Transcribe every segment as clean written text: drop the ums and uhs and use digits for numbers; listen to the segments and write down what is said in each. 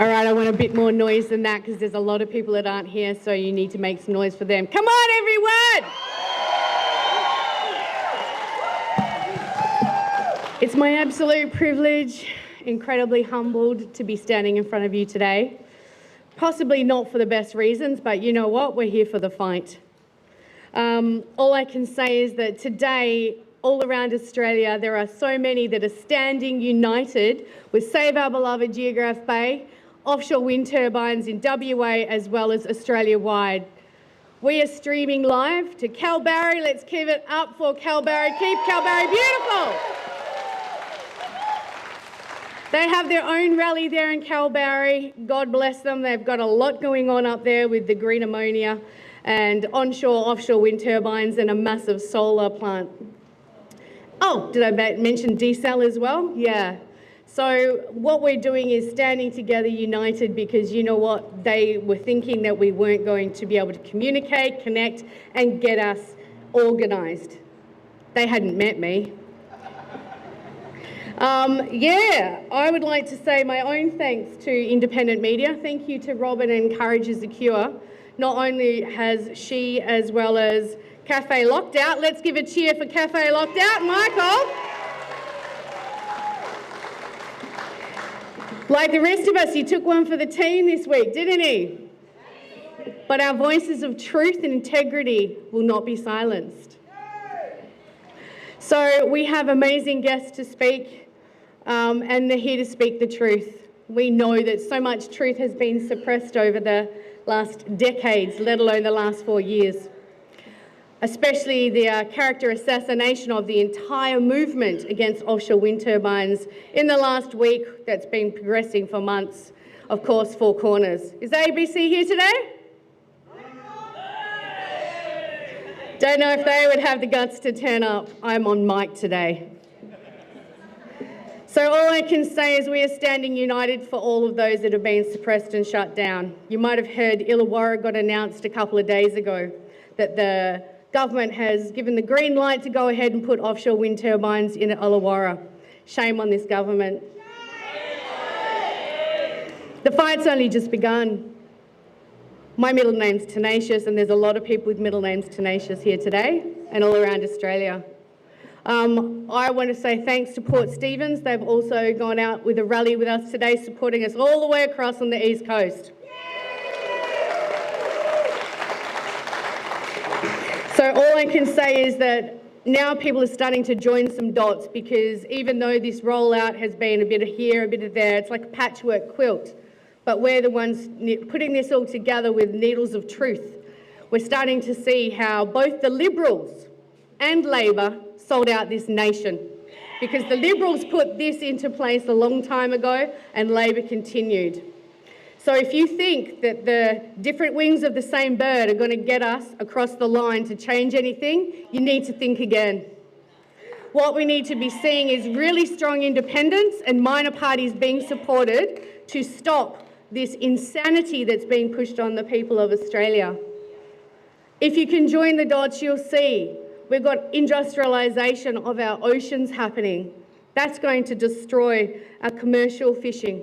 All right, I want a bit more noise than that because there's a lot of people that aren't here, so you need to make some noise for them. Come on, everyone! It's my absolute privilege, incredibly humbled to be standing in front of you today. Possibly not for the best reasons, but you know what? We're here for the fight. All I can say is that today, all around Australia, there are so many that are standing united with Save Our Beloved Geograph Bay, offshore wind turbines in WA as well as Australia-wide. We are streaming live to Kalbarri. Let's keep it up for Kalbarri. Keep Kalbarri beautiful. They have their own rally there in Kalbarri. God bless them. They've got a lot going on up there with the green ammonia and onshore, offshore wind turbines and a massive solar plant. Oh, did I mention desal as well? Yeah. So what we're doing is standing together united because you know what? They were thinking that we weren't going to be able to communicate, connect and get us organised. They hadn't met me. I would like to say my own thanks to independent media. Thank you to Robin and Courage is the Cure. Not only has she as well as Cafe Locked Out. Let's give a cheer for Cafe Locked Out, Michael. Like the rest of us, he took one for the team this week, didn't he? But our voices of truth and integrity will not be silenced. So we have amazing guests to speak, and they're here to speak the truth. We know that so much truth has been suppressed over the last decades, let alone the last 4 years. Especially the character assassination of the entire movement against offshore wind turbines in the last week that's been progressing for months. Of course, Four Corners. Is the ABC here today? Don't know if they would have the guts to turn up. I'm on mic today. So all I can say is we are standing united for all of those that have been suppressed and shut down. You might have heard Illawarra got announced a couple of days ago that the government has given the green light to go ahead and put offshore wind turbines in Illawarra. Shame on this government. The fight's only just begun. My middle name's Tenacious, and there's a lot of people with middle names Tenacious here today and all around Australia. I want to say thanks to Port Stephens. They've also gone out with a rally with us today, supporting us all the way across on the East Coast. So all I can say is that now people are starting to join some dots because even though this rollout has been a bit of here, a bit of there, it's like a patchwork quilt. But we're the ones putting this all together with needles of truth. We're starting to see how both the Liberals and Labor sold out this nation because the Liberals put this into place a long time ago and Labor continued. So if you think that the different wings of the same bird are going to get us across the line to change anything, you need to think again. What we need to be seeing is really strong independence and minor parties being supported to stop this insanity that's being pushed on the people of Australia. If you can join the dots, you'll see we've got industrialisation of our oceans happening. That's going to destroy our commercial fishing.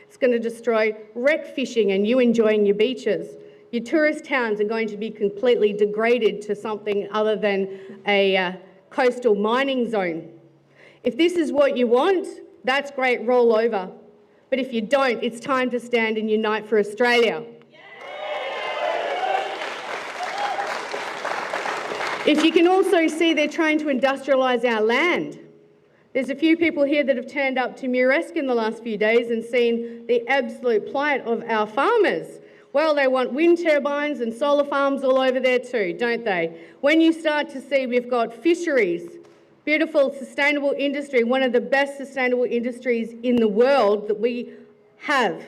It's going to destroy wreck fishing and you enjoying your beaches. Your tourist towns are going to be completely degraded to something other than a coastal mining zone. If this is what you want, that's great, roll over. But if you don't, it's time to stand and unite for Australia. If you can also see they're trying to industrialise our land. There's a few people here that have turned up to Muresk in the last few days and seen the absolute plight of our farmers. Well, they want wind turbines and solar farms all over there too, don't they? When you start to see we've got fisheries, beautiful sustainable industry, one of the best sustainable industries in the world that we have.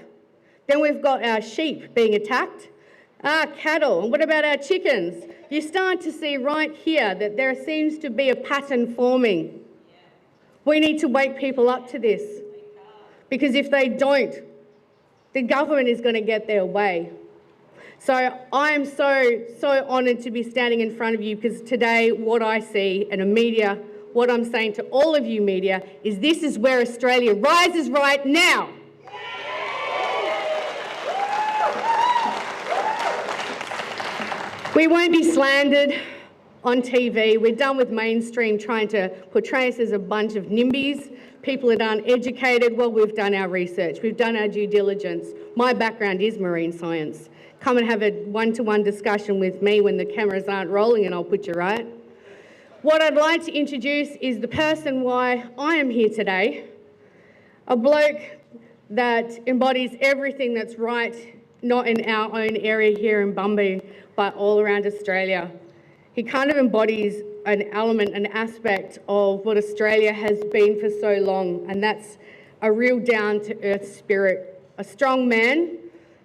Then we've got our sheep being attacked, our cattle, and what about our chickens? You start to see right here that there seems to be a pattern forming. We need to wake people up to this because if they don't, the government is going to get their way. So I am so honoured to be standing in front of you because today what I see and the media, what I'm saying to all of you media is this is where Australia rises right now. We won't be slandered on TV. We're done with mainstream trying to portray us as a bunch of NIMBYs, people that aren't educated. Well, we've done our research. We've done our due diligence. My background is marine science. Come and have a one-to-one discussion with me when the cameras aren't rolling and I'll put you right. What I'd like to introduce is the person why I am here today, a bloke that embodies everything that's right, not in our own area here in Bunbury, but all around Australia. He kind of embodies an element, an aspect of what Australia has been for so long, and that's a real down-to-earth spirit, a strong man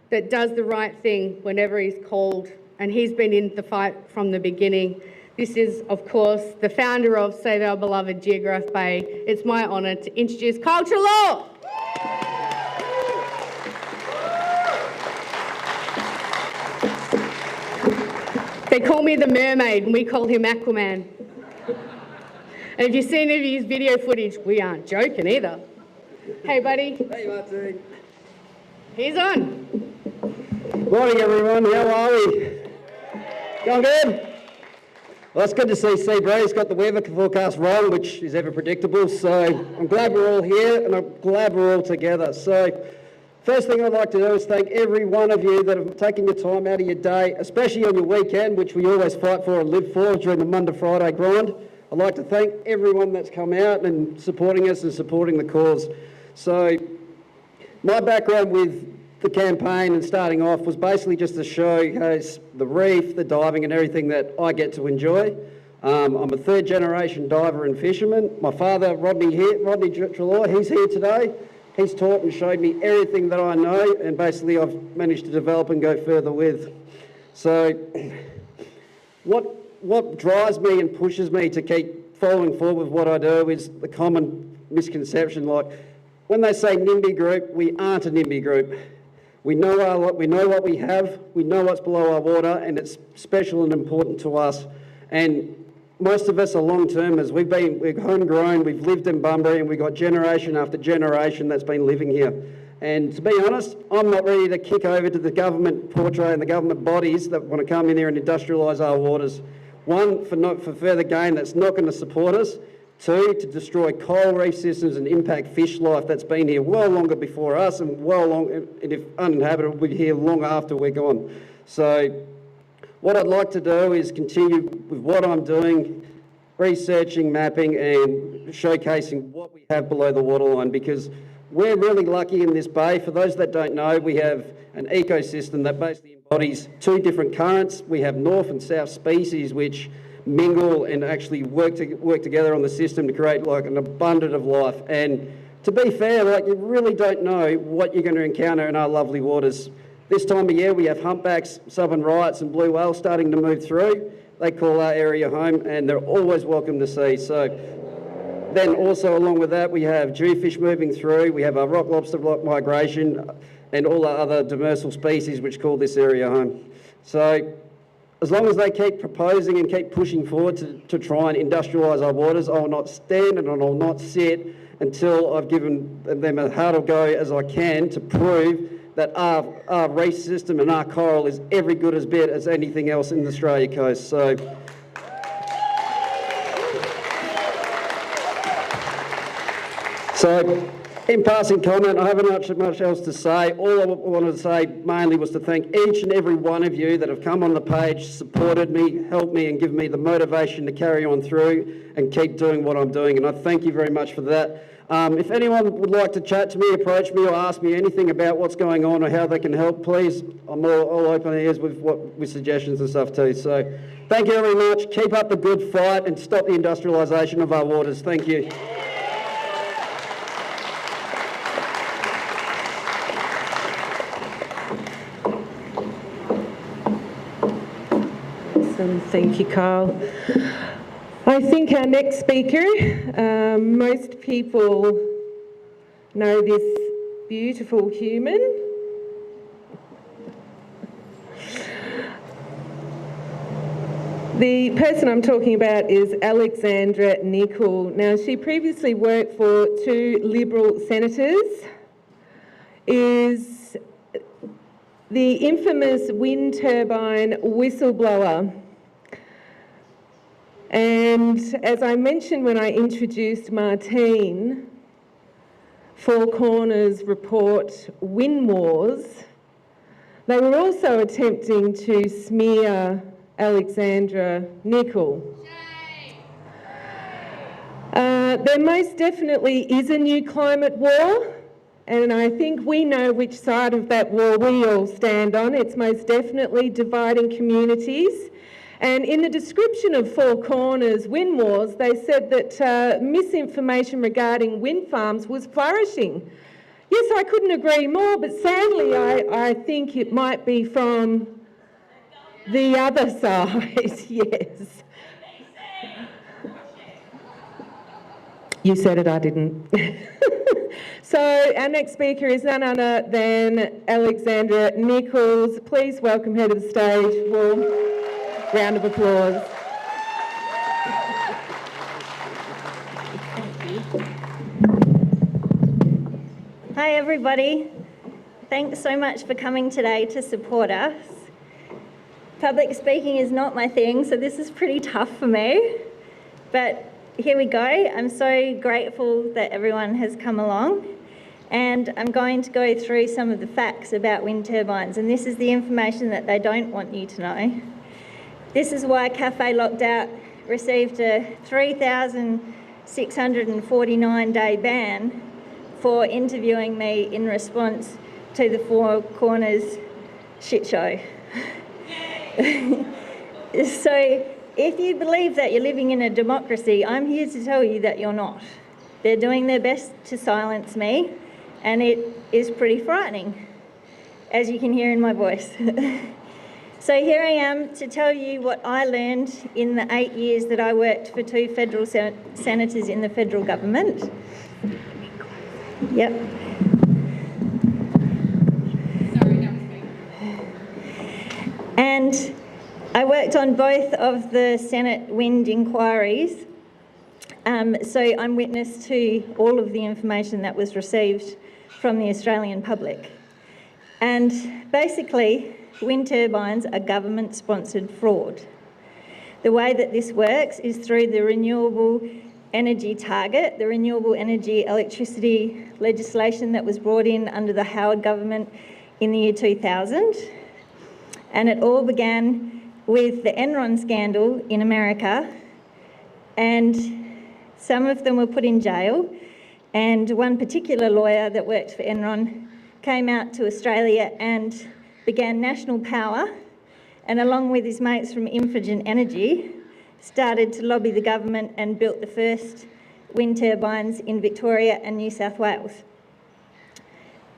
that does the right thing whenever he's called, and he's been in the fight from the beginning. This is, of course, the founder of Save Our Beloved Geograph Bay. It's my honour to introduce Kyle Trelaw. They call me the mermaid and we call him Aquaman. And if you've seen any of his video footage, we aren't joking either. Hey, buddy. Hey, Martin. He's on. Morning, everyone. How are we? Going good? Well, it's good to see Seabray's got the weather forecast wrong, which is ever predictable. So I'm glad we're all here and I'm glad we're all together. So first thing I'd like to do is thank every one of you that have taken your time out of your day, especially on your weekend, which we always fight for and live for during the Monday, Friday grind. I'd like to thank everyone that's come out and supporting us and supporting the cause. So my background with the campaign and starting off was basically just to showcase the reef, the diving and everything that I get to enjoy. I'm a third generation diver and fisherman. My father, Rodney Trelaw, he's here today. He's taught and showed me everything that I know, and basically I've managed to develop and go further with. So what drives me and pushes me to keep following forward with what I do is the common misconception, like when they say NIMBY group, we aren't a NIMBY group. We know what we have, we know what's below our water, and it's special and important to us. And most of us are long-termers. We're homegrown, we've lived in Bunbury, and we've got generation after generation that's been living here. And to be honest, I'm not ready to kick over to the government portrait and the government bodies that want to come in here and industrialise our waters. One, for further gain that's not going to support us. Two, to destroy coral reef systems and impact fish life that's been here well longer before us and and if uninhabited, will be here long after we're gone. So what I'd like to do is continue with what I'm doing, researching, mapping and showcasing what we have below the waterline, because we're really lucky in this bay. For those that don't know, we have an ecosystem that basically embodies two different currents. We have north and south species which mingle and actually work together on the system to create like an abundance of life. And to be fair, like you really don't know what you're going to encounter in our lovely waters. This time of year we have humpbacks, southern riots and blue whales starting to move through. They call our area home and they're always welcome to see. So then also along with that we have jewfish moving through, we have our rock lobster migration and all our other demersal species which call this area home. So as long as they keep proposing and keep pushing forward to try and industrialise our waters, I will not stand and I will not sit until I've given them as hard a go as I can to prove that our reef system and our coral is every good as bit as anything else in the Australia coast. So in passing comment, I haven't much else to say. All I wanted to say mainly was to thank each and every one of you that have come on the page, supported me, helped me and given me the motivation to carry on through and keep doing what I'm doing. And I thank you very much for that. If anyone would like to chat to me, approach me or ask me anything about what's going on or how they can help, please, I'm all open ears with suggestions and stuff too. So thank you very much. Keep up the good fight and stop the industrialisation of our waters. Thank you. Thank you, Kyle. I think our next speaker, most people know this beautiful human. The person I'm talking about is Alexandra Nicol. Now, she previously worked for 2 Liberal senators, is the infamous wind turbine whistleblower. And as I mentioned when I introduced Martine, Four Corners report Wind Wars, they were also attempting to smear Alexandra Nicol. There most definitely is a new climate war, and I think we know which side of that war we all stand on. It's most definitely dividing communities. And in the description of Four Corners Wind Wars, they said that misinformation regarding wind farms was flourishing. Yes, I couldn't agree more, but sadly I think it might be from the other side, yes. You said it, I didn't. So our next speaker is none other than Alexandra Nicol. Please welcome her to the stage. Warm round of applause. Hi everybody. Thanks so much for coming today to support us. Public speaking is not my thing, so this is pretty tough for me. But here we go. I'm so grateful that everyone has come along. And I'm going to go through some of the facts about wind turbines. And this is the information that they don't want you to know. This is why Cafe Locked Out received a 3,649-day ban for interviewing me in response to the Four Corners shit show. So if you believe that you're living in a democracy, I'm here to tell you that you're not. They're doing their best to silence me, and it is pretty frightening, as you can hear in my voice. So here I am to tell you what I learned in the 8 years that I worked for two federal senators in the federal government. Yep. And I worked on both of the Senate wind inquiries, so I'm witness to all of the information that was received from the Australian public. And basically, wind turbines are government-sponsored fraud. The way that this works is through the renewable energy target, the renewable energy electricity legislation that was brought in under the Howard government in the year 2000. And it all began with the Enron scandal in America, and some of them were put in jail, and one particular lawyer that worked for Enron came out to Australia and began national power, and along with his mates from Infigen Energy, started to lobby the government and built the first wind turbines in Victoria and New South Wales.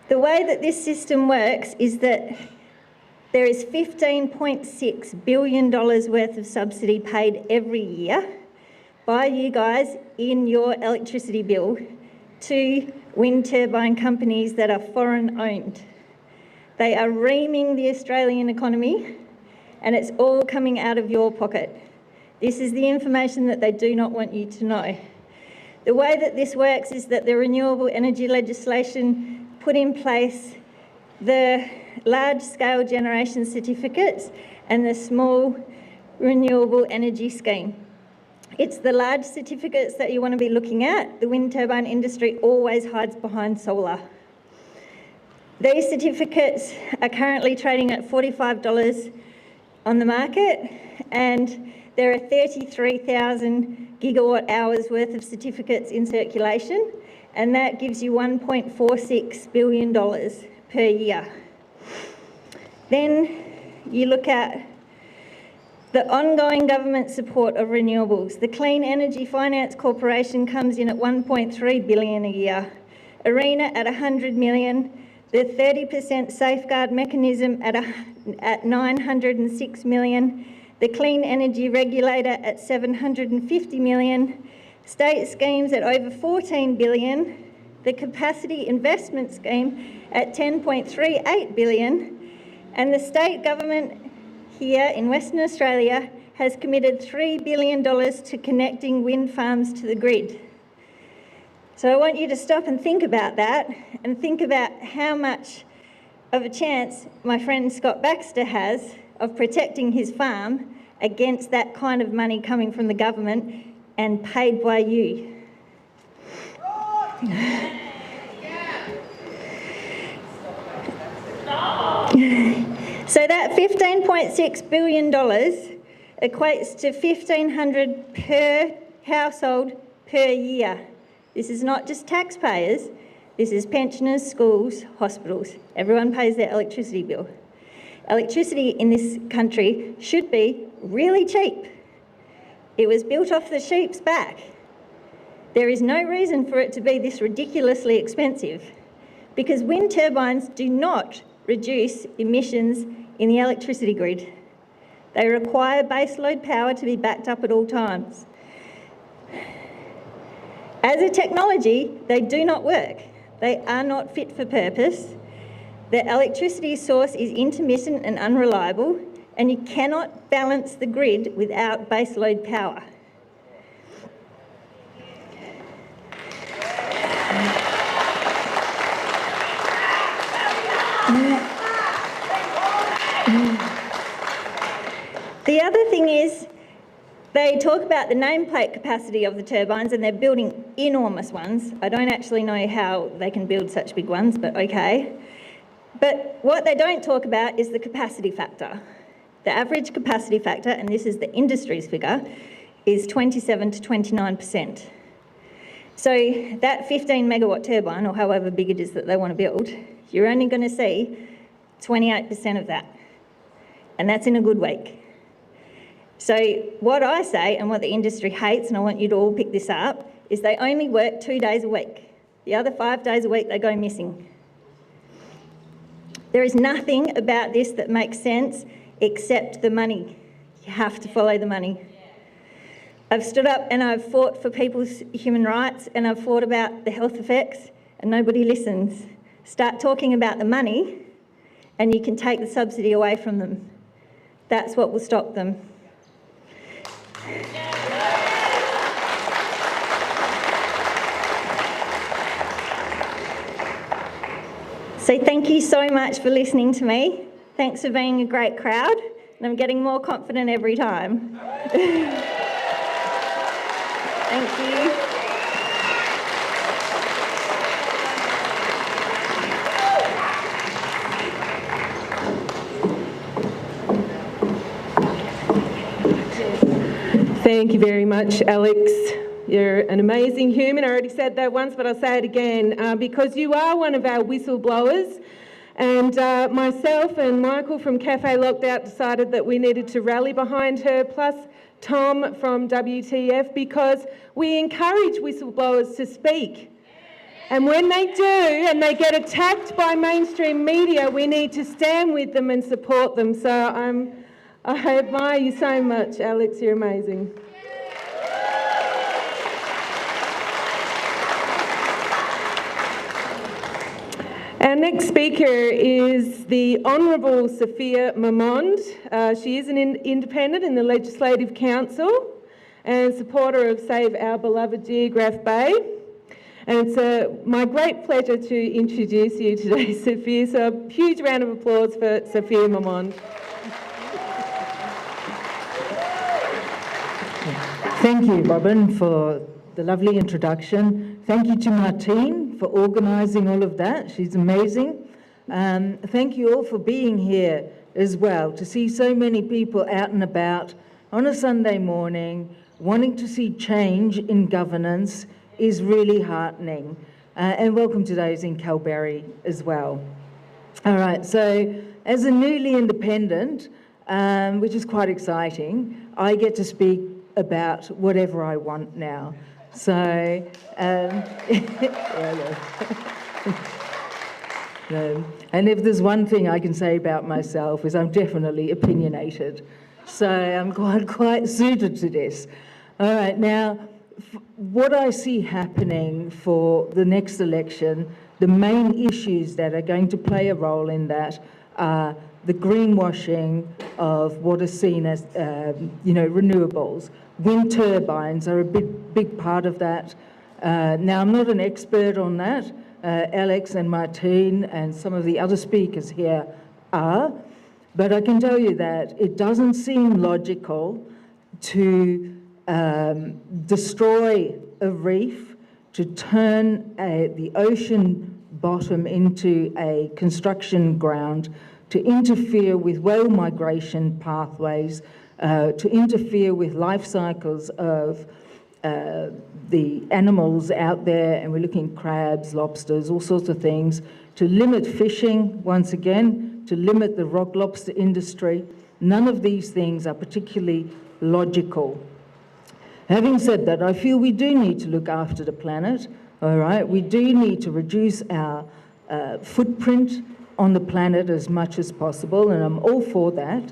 The way that this system works is that there is $15.6 billion worth of subsidy paid every year by you guys in your electricity bill to wind turbine companies that are foreign owned. They are reaming the Australian economy, and it's all coming out of your pocket. This is the information that they do not want you to know. The way that this works is that the renewable energy legislation put in place the large-scale generation certificates and the small renewable energy scheme. It's the large certificates that you want to be looking at. The wind turbine industry always hides behind solar. These certificates are currently trading at $45 on the market, and there are 33,000 gigawatt hours worth of certificates in circulation, and that gives you $1.46 billion per year. Then you look at the ongoing government support of renewables. The Clean Energy Finance Corporation comes in at $1.3 billion a year, ARENA at $100 million, the 30% safeguard mechanism at $906 million, the Clean Energy Regulator at $750 million, state schemes at over $14 billion, the Capacity Investment Scheme at $10.38 billion, and the state government here in Western Australia has committed $3 billion to connecting wind farms to the grid. So I want you to stop and think about that, and think about how much of a chance my friend Scott Baxter has of protecting his farm against that kind of money coming from the government and paid by you. So that $15.6 billion equates to $1,500 per household per year. This is not just taxpayers, this is pensioners, schools, hospitals. Everyone pays their electricity bill. Electricity in this country should be really cheap. It was built off the sheep's back. There is no reason for it to be this ridiculously expensive because wind turbines do not reduce emissions in the electricity grid. They require baseload power to be backed up at all times. As a technology, they do not work. They are not fit for purpose. The electricity source is intermittent and unreliable, and you cannot balance the grid without baseload power. The other thing is, they talk about the nameplate capacity of the turbines and they're building enormous ones. I don't actually know how they can build such big ones, but okay. But what they don't talk about is the capacity factor. The average capacity factor, and this is the industry's figure, is 27 to 29%. So that 15 megawatt turbine, or however big it is that they want to build, you're only going to see 28% of that. And that's in a good week. So what I say, and what the industry hates, and I want you to all pick this up, is they only work 2 days a week. The other 5 days a week, they go missing. There is nothing about this that makes sense except the money. You have to follow the money. I've stood up and I've fought for people's human rights and I've fought about the health effects and nobody listens. Start talking about the money and you can take the subsidy away from them. That's what will stop them. So thank you so much for listening to me. Thanks for being a great crowd, and I'm getting more confident every time. Thank you. Thank you very much, Alex. You're an amazing human. I already said that once, but I'll say it again, because you are one of our whistleblowers. And myself and Michael from Cafe Locked-Out decided that we needed to rally behind her, plus Tom from WTF, because we encourage whistleblowers to speak. And when they do, and they get attacked by mainstream media, we need to stand with them and support them. So I admire you so much, Alex. You're amazing. Our next speaker is the Honourable Sophia Mamond. She is an independent in the Legislative Council and supporter of Save Our Beloved Geograph Bay. And it's my great pleasure to introduce you today, Sophia. So a huge round of applause for Sophia Mamond. Thank you, Robin, for the lovely introduction. Thank you to Martine for organising all of that. She's amazing. Thank you all for being here as well, to see so many people out and about on a Sunday morning wanting to see change in governance is really heartening. And welcome to those in Kalbarri as well. All right, so as a newly independent, which is quite exciting, I get to speak about whatever I want now. So, and if there's one thing I can say about myself is I'm definitely opinionated. So I'm quite suited to this. All right, now, what I see happening for the next election, the main issues that are going to play a role in that are the greenwashing of what is seen as, renewables. Wind turbines are a big part of that. Now, I'm not an expert on that, Alex and Martine and some of the other speakers here are. But I can tell you that it doesn't seem logical to destroy a reef, to turn the ocean bottom into a construction ground, to interfere with whale migration pathways, to interfere with life cycles of the animals out there, and we're looking at crabs, lobsters, all sorts of things, to limit fishing, once again, to limit the rock lobster industry. None of these things are particularly logical. Having said that, I feel we do need to look after the planet, all right? We do need to reduce our footprint on the planet as much as possible, and I'm all for that,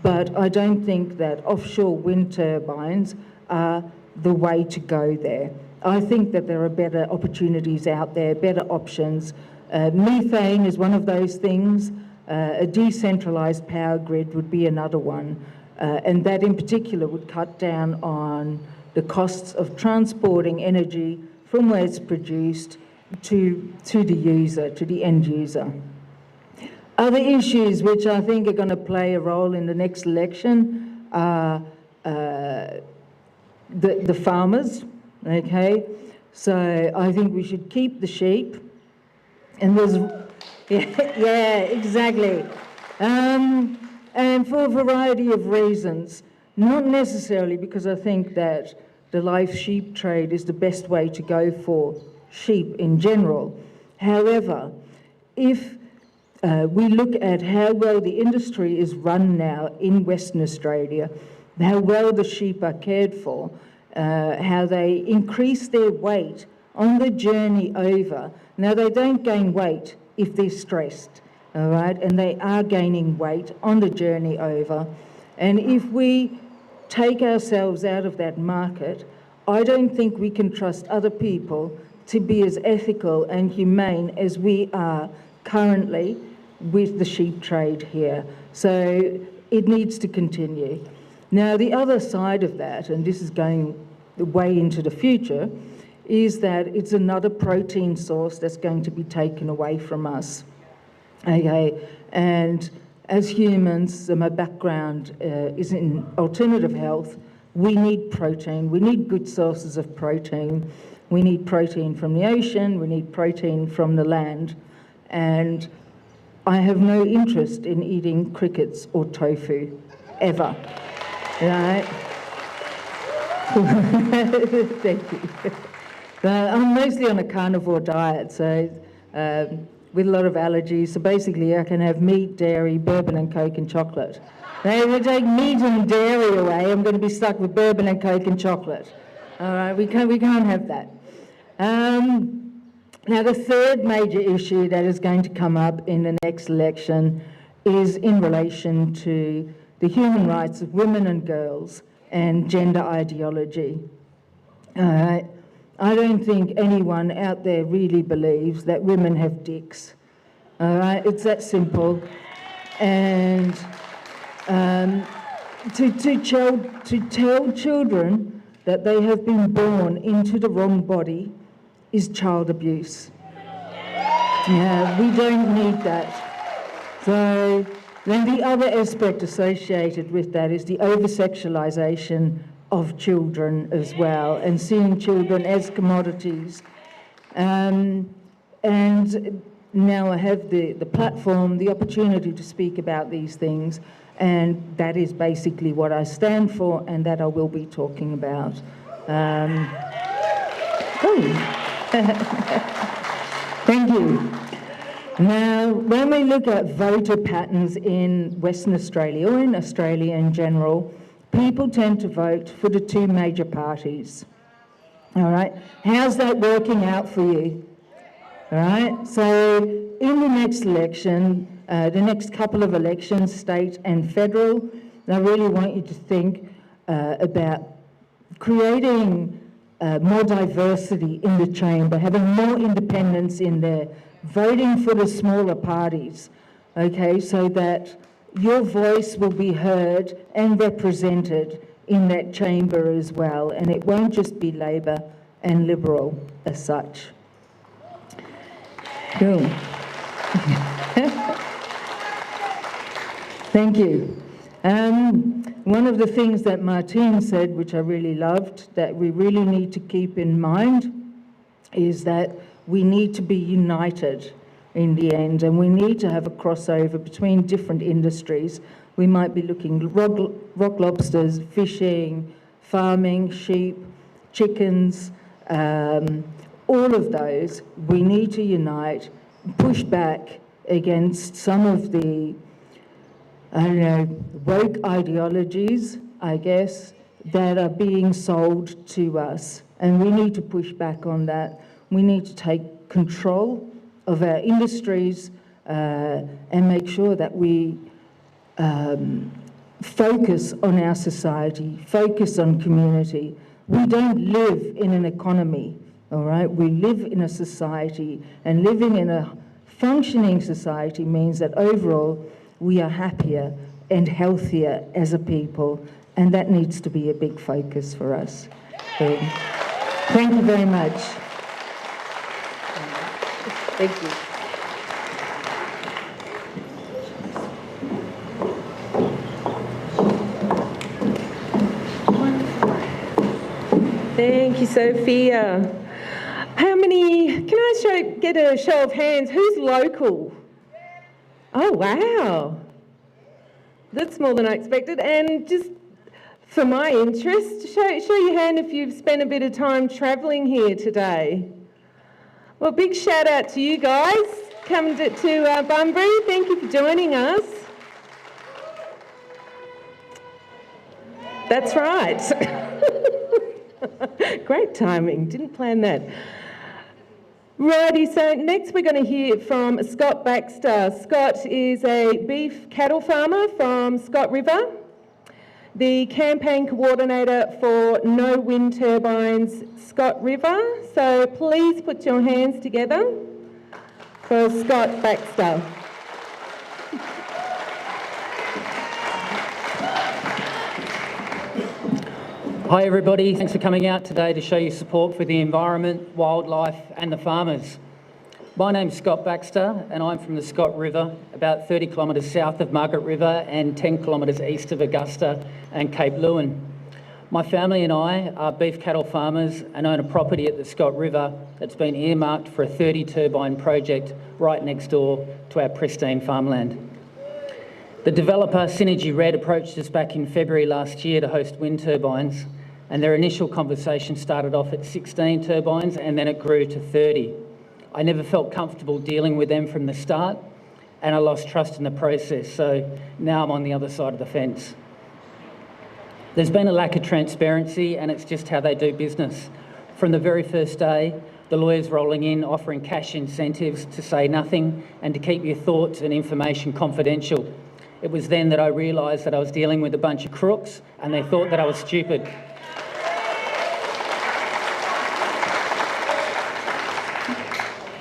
but I don't think that offshore wind turbines are the way to go there. I think that there are better opportunities out there, better options. Methane is one of those things. A decentralised power grid would be another one, and that in particular would cut down on the costs of transporting energy from where it's produced to the user, to the end user. Other issues which I think are going to play a role in the next election are the farmers, okay? So I think we should keep the sheep, and there's, yeah, exactly. And for a variety of reasons, not necessarily because I think that the live sheep trade is the best way to go for sheep in general. However, if we look at how well the industry is run now in Western Australia, how well the sheep are cared for, how they increase their weight on the journey over. Now, they don't gain weight if they're stressed, all right? And they are gaining weight on the journey over. And if we take ourselves out of that market, I don't think we can trust other people to be as ethical and humane as we are currently with the sheep trade here. So it needs to continue. Now, the other side of that, and this is going way into the future, is that it's another protein source that's going to be taken away from us. Okay, and as humans, my background is in alternative health. We need protein. We need good sources of protein. We need protein from the ocean. We need protein from the land. And I have no interest in eating crickets or tofu, ever. Right? Thank you. I'm mostly on a carnivore diet, so with a lot of allergies. So basically, I can have meat, dairy, bourbon and Coke and chocolate. Now, if we take meat and dairy away, I'm going to be stuck with bourbon and Coke and chocolate. All right, we can't have that. Now, the third major issue that is going to come up in the next election is in relation to the human rights of women and girls and gender ideology. I don't think anyone out there really believes that women have dicks. All right, it's that simple. And to tell children that they have been born into the wrong body is child abuse. Yeah, we don't need that. So then the other aspect associated with that is the over-sexualisation of children as well, and seeing children as commodities. And now I have the platform, the opportunity to speak about these things, and that is basically what I stand for and that I will be talking about. Thank you. Now, when we look at voter patterns in Western Australia, or in Australia in general, people tend to vote for the two major parties. All right? How's that working out for you? All right? So in the next election, the next couple of elections, state and federal, I really want you to think about creating more diversity in the chamber, having more independence in there, voting for the smaller parties, okay, so that your voice will be heard and represented in that chamber as well, and it won't just be Labor and Liberal as such. Cool. Thank you. One of the things that Martine said, which I really loved, that we really need to keep in mind is that we need to be united in the end, and we need to have a crossover between different industries. We might be looking at rock lobsters, fishing, farming, sheep, chickens, all of those. We need to unite, push back against some of the, I don't know, woke ideologies, I guess, that are being sold to us. And we need to push back on that. We need to take control of our industries and make sure that we focus on our society, focus on community. We don't live in an economy, all right? We live in a society, and living in a functioning society means that overall we are happier and healthier as a people, and that needs to be a big focus for us. So, thank you very much. Thank you. Thank you, Sophia. How many, can I get a show of hands, who's local? Oh, wow. That's more than I expected. And just for my interest, show your hand if you've spent a bit of time travelling here today. Well, big shout out to you guys coming to Bunbury. Thank you for joining us. That's right. Great timing, didn't plan that. Righty, so next we're going to hear from Scott Baxter. Scott is a beef cattle farmer from Scott River, the campaign coordinator for No Wind Turbines Scott River. So please put your hands together for Scott Baxter. Hi everybody, thanks for coming out today to show your support for the environment, wildlife and the farmers. My name's Scott Baxter and I'm from the Scott River, about 30 kilometres south of Margaret River and 10 kilometres east of Augusta and Cape Leeuwin. My family and I are beef cattle farmers and own a property at the Scott River that's been earmarked for a 30 turbine project right next door to our pristine farmland. The developer Synergy Red approached us back in February last year to host wind turbines, and their initial conversation started off at 16 turbines and then it grew to 30. I never felt comfortable dealing with them from the start and I lost trust in the process, so now I'm on the other side of the fence. There's been a lack of transparency and it's just how they do business. From the very first day, the lawyers rolling in offering cash incentives to say nothing and to keep your thoughts and information confidential. It was then that I realised that I was dealing with a bunch of crooks and they thought that I was stupid.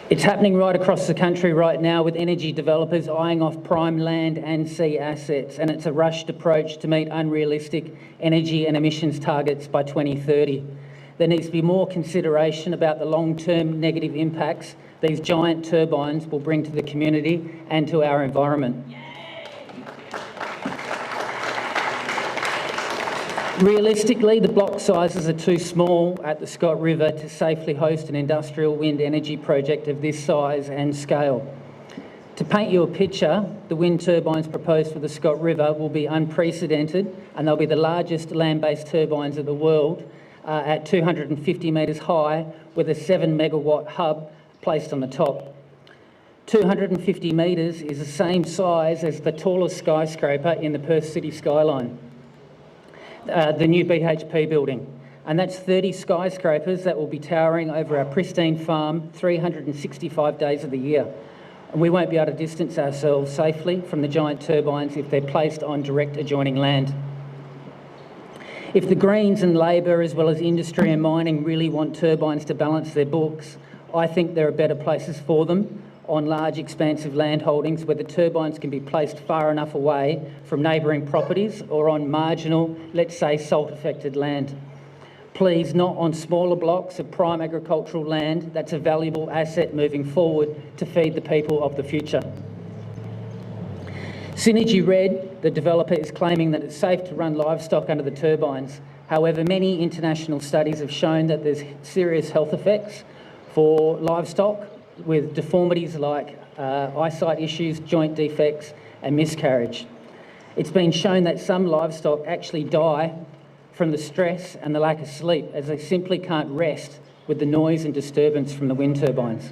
It's happening right across the country right now with energy developers eyeing off prime land and sea assets, and it's a rushed approach to meet unrealistic energy and emissions targets by 2030. There needs to be more consideration about the long-term negative impacts these giant turbines will bring to the community and to our environment. Realistically, the block sizes are too small at the Scott River to safely host an industrial wind energy project of this size and scale. To paint you a picture, the wind turbines proposed for the Scott River will be unprecedented and they'll be the largest land-based turbines of the world at 250 metres high with a 7 megawatt hub placed on the top. 250 metres is the same size as the tallest skyscraper in the Perth city skyline. The new BHP building, and that's 30 skyscrapers that will be towering over our pristine farm 365 days of the year. And we won't be able to distance ourselves safely from the giant turbines if they're placed on direct adjoining land. If the Greens and Labor, as well as industry and mining, really want turbines to balance their books, I think there are better places for them on large expansive land holdings where the turbines can be placed far enough away from neighbouring properties or on marginal, let's say, salt-affected land. Please, not on smaller blocks of prime agricultural land that's a valuable asset moving forward to feed the people of the future. Synergy Red, the developer, is claiming that it's safe to run livestock under the turbines. However, many international studies have shown that there's serious health effects for livestock with deformities like eyesight issues, joint defects and miscarriage. It's been shown that some livestock actually die from the stress and the lack of sleep as they simply can't rest with the noise and disturbance from the wind turbines.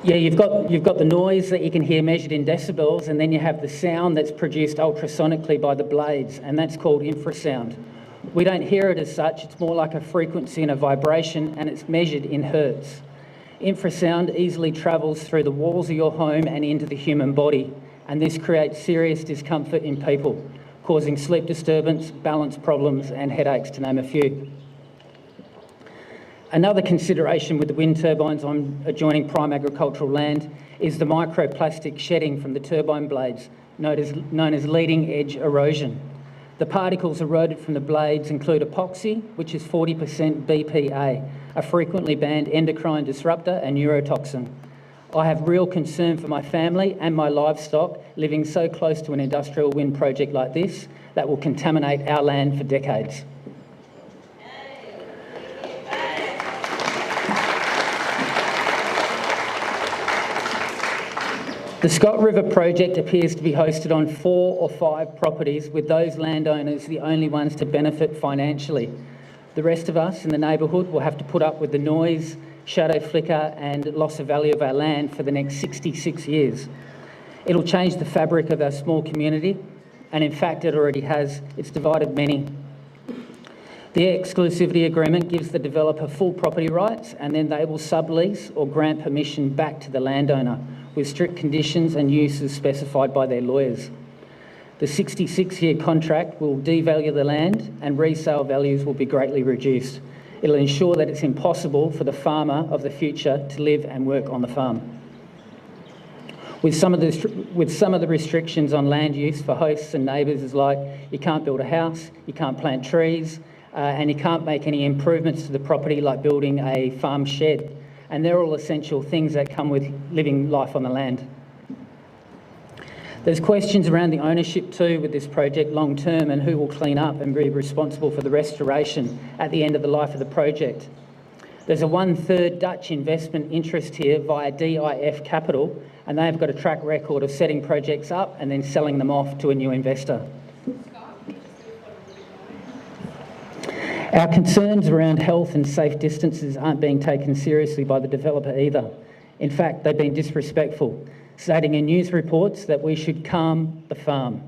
Yeah, you've got the noise that you can hear measured in decibels, and then you have the sound that's produced ultrasonically by the blades, and that's called infrasound. We don't hear it as such, it's more like a frequency and a vibration, and it's measured in hertz. Infrasound easily travels through the walls of your home and into the human body, and this creates serious discomfort in people, causing sleep disturbance, balance problems and headaches, to name a few. Another consideration with the wind turbines on adjoining prime agricultural land is the microplastic shedding from the turbine blades, known as leading edge erosion. The particles eroded from the blades include epoxy, which is 40% BPA, a frequently banned endocrine disruptor and neurotoxin. I have real concern for my family and my livestock living so close to an industrial wind project like this that will contaminate our land for decades. The Scott River project appears to be hosted on 4 or 5 properties, with those landowners the only ones to benefit financially. The rest of us in the neighbourhood will have to put up with the noise, shadow flicker and loss of value of our land for the next 66 years. It'll change the fabric of our small community, and in fact it already has. It's divided many. The exclusivity agreement gives the developer full property rights, and then they will sublease or grant permission back to the landowner, with strict conditions and uses specified by their lawyers. The 66-year contract will devalue the land and resale values will be greatly reduced. It'll ensure that it's impossible for the farmer of the future to live and work on the farm. With some of the restrictions on land use for hosts and neighbours is like you can't build a house, you can't plant trees, and you can't make any improvements to the property like building a farm shed. And they're all essential things that come with living life on the land. There's questions around the ownership too with this project long term, and who will clean up and be responsible for the restoration at the end of the life of the project. There's a 1/3 Dutch investment interest here via DIF Capital, and they've got a track record of setting projects up and then selling them off to a new investor. Our concerns around health and safe distances aren't being taken seriously by the developer either. In fact, they've been disrespectful, stating in news reports that we should calm the farm.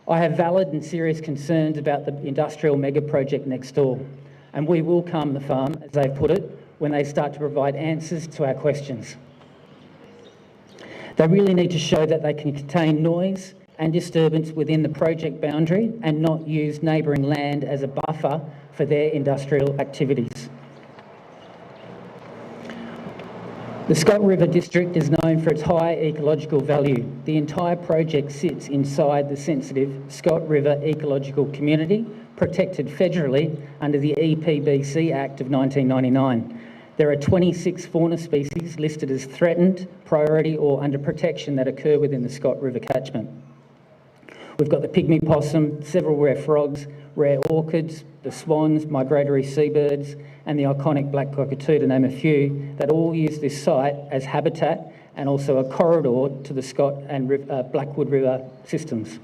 I have valid and serious concerns about the industrial mega project next door, and we will calm the farm, as they've put it, when they start to provide answers to our questions. They really need to show that they can contain noise and disturbance within the project boundary and not use neighbouring land as a buffer for their industrial activities. The Scott River District is known for its high ecological value. The entire project sits inside the sensitive Scott River Ecological Community, protected federally under the EPBC Act of 1999. There are 26 fauna species listed as threatened, priority or under protection that occur within the Scott River catchment. We've got the pygmy possum, several rare frogs, rare orchids, the swans, migratory seabirds, and the iconic black cockatoo, to name a few, that all use this site as habitat and also a corridor to the Scott and Blackwood River systems.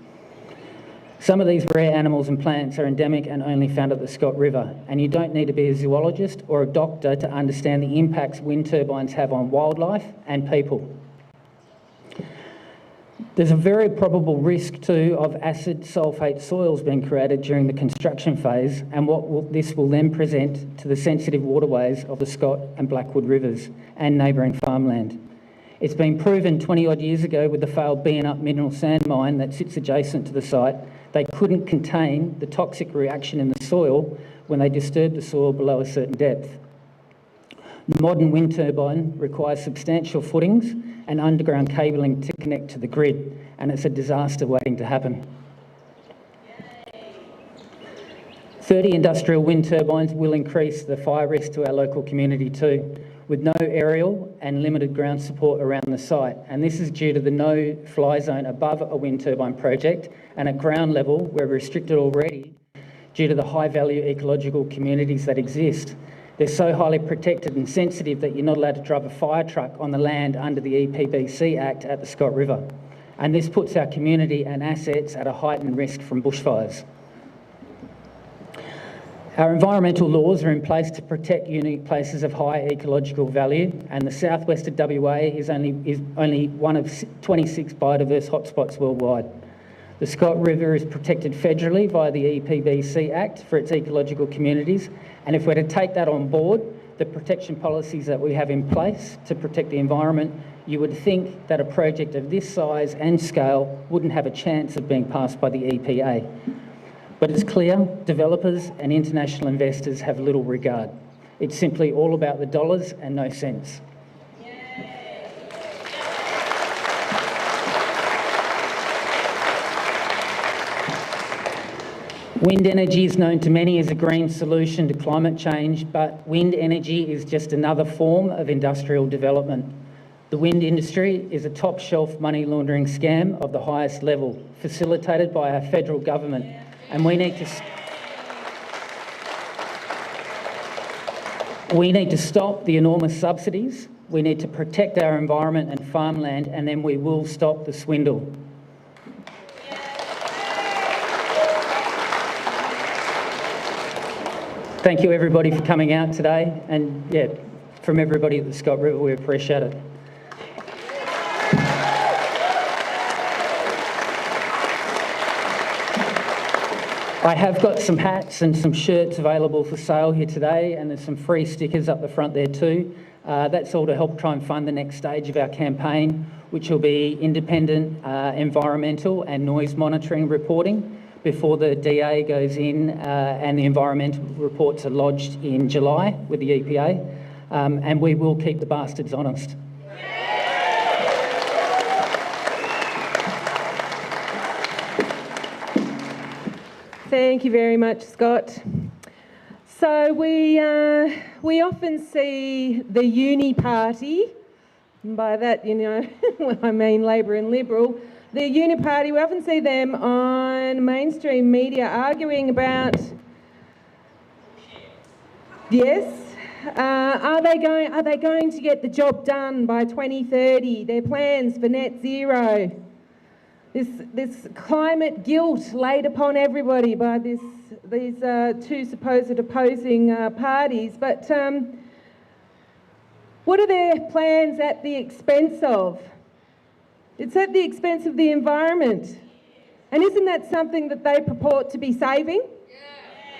Some of these rare animals and plants are endemic and only found at the Scott River, and you don't need to be a zoologist or a doctor to understand the impacts wind turbines have on wildlife and people. There's a very probable risk too of acid sulphate soils being created during the construction phase, and this will then present to the sensitive waterways of the Scott and Blackwood rivers and neighbouring farmland. It's been proven 20 odd years ago with the failed Up mineral sand mine that sits adjacent to the site. They couldn't contain the toxic reaction in the soil when they disturbed the soil below a certain depth. The modern wind turbine requires substantial footings and underground cabling to connect to the grid, and it's a disaster waiting to happen. 30 industrial wind turbines will increase the fire risk to our local community too, with no aerial and limited ground support around the site. And this is due to the no-fly zone above a wind turbine project, and at ground level we're restricted already due to the high-value ecological communities that exist. They're so highly protected and sensitive that you're not allowed to drive a fire truck on the land under the EPBC Act at the Scott River. And this puts our community and assets at a heightened risk from bushfires. Our environmental laws are in place to protect unique places of high ecological value, and the southwest of WA is only one of 26 biodiverse hotspots worldwide. The Scott River is protected federally via the EPBC Act for its ecological communities, and if we're to take that on board, the protection policies that we have in place to protect the environment, you would think that a project of this size and scale wouldn't have a chance of being passed by the EPA. But it's clear developers and international investors have little regard. It's simply all about the dollars and no sense. Wind energy is known to many as a green solution to climate change, but wind energy is just another form of industrial development. The wind industry is a top-shelf money laundering scam of the highest level, facilitated by our federal government, and we need to stop the enormous subsidies, we need to protect our environment and farmland, and then we will stop the swindle. Thank you everybody for coming out today, and yeah, from everybody at the Scott River, we appreciate it. I have got some hats and some shirts available for sale here today, and there's some free stickers up the front there too. That's all to help try and fund the next stage of our campaign, which will be independent environmental and noise monitoring reporting before the DA goes in and the environmental reports are lodged in July with the EPA, and we will keep the bastards honest. Thank you very much, Scott. So we often see the uni party, and by that, you know, well, I mean Labor and Liberal. The uni party, we often see them on mainstream media arguing about, yes, are they going to get the job done by 2030? Their plans for net zero. This climate guilt laid upon everybody by these two supposed opposing parties. But what are their plans at the expense of? It's at the expense of the environment. And isn't that something that they purport to be saving?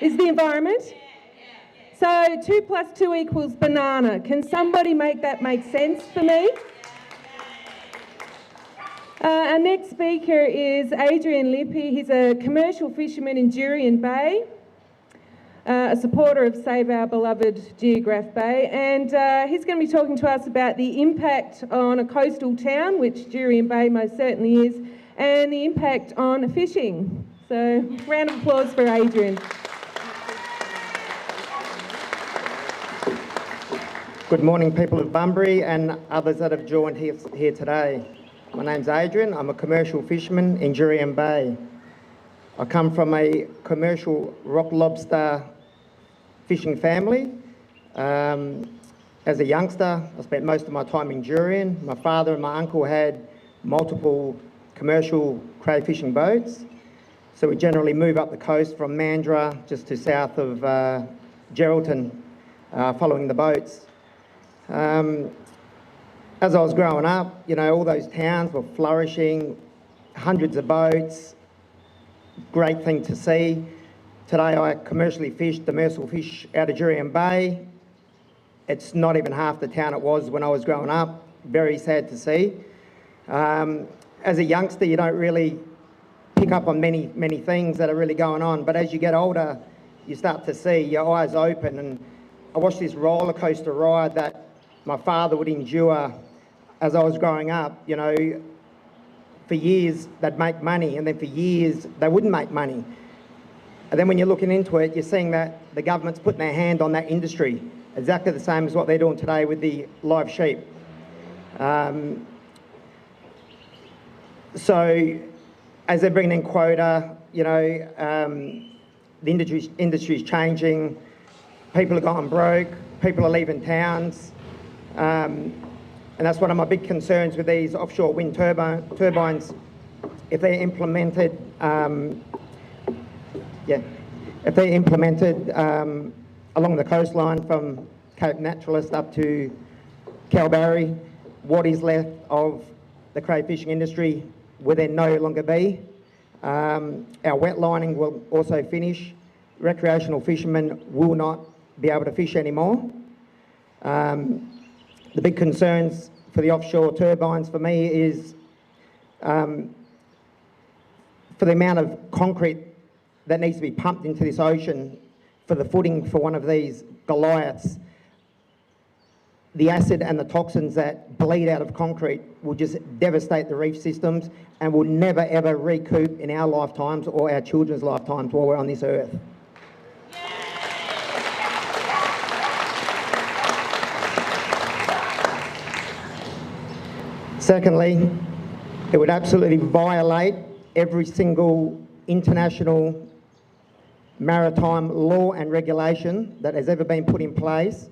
Is the environment? So 2 + 2 equals banana. Can somebody make that make sense for me? Our next speaker is Adrian Lippy. He's a commercial fisherman in Jurien Bay, a supporter of Save Our Beloved Geograph Bay, and he's going to be talking to us about the impact on a coastal town, which Jurien Bay most certainly is, and the impact on fishing. So, round of applause for Adrian. Good morning, people of Bunbury and others that have joined here today. My name's Adrian. I'm a commercial fisherman in Jurien Bay. I come from a commercial rock lobster fishing family. As a youngster, I spent most of my time in Jurien. My father and my uncle had multiple commercial crayfishing boats. So we generally move up the coast from Mandurah just to south of Geraldton, following the boats. As I was growing up, you know, all those towns were flourishing, hundreds of boats, great thing to see. Today I commercially fish demersal fish out of Jurien Bay. It's not even half the town it was when I was growing up. Very sad to see. As a youngster, you don't really pick up on many things that are really going on, but as you get older, you start to see, your eyes open, and I watched this roller coaster ride that my father would endure as I was growing up. You know, for years they'd make money, and then for years they wouldn't make money. And then when you're looking into it, you're seeing that the government's putting their hand on that industry, exactly the same as what they're doing today with the live sheep. So as they're bringing in quota, you know, the industry's changing, people are going broke, people are leaving towns, and that's one of my big concerns with these offshore wind turbines. If they're implemented, if they're implemented along the coastline from Cape Naturalist up to Kalbarri, what is left of the crayfishing industry will then no longer be. Our wet lining will also finish. Recreational fishermen will not be able to fish anymore. The big concerns for the offshore turbines for me is for the amount of concrete that needs to be pumped into this ocean for the footing for one of these Goliaths. The acid and the toxins that bleed out of concrete will just devastate the reef systems and will never ever recoup in our lifetimes or our children's lifetimes while we're on this earth. Secondly, it would absolutely violate every single international maritime law and regulation that has ever been put in place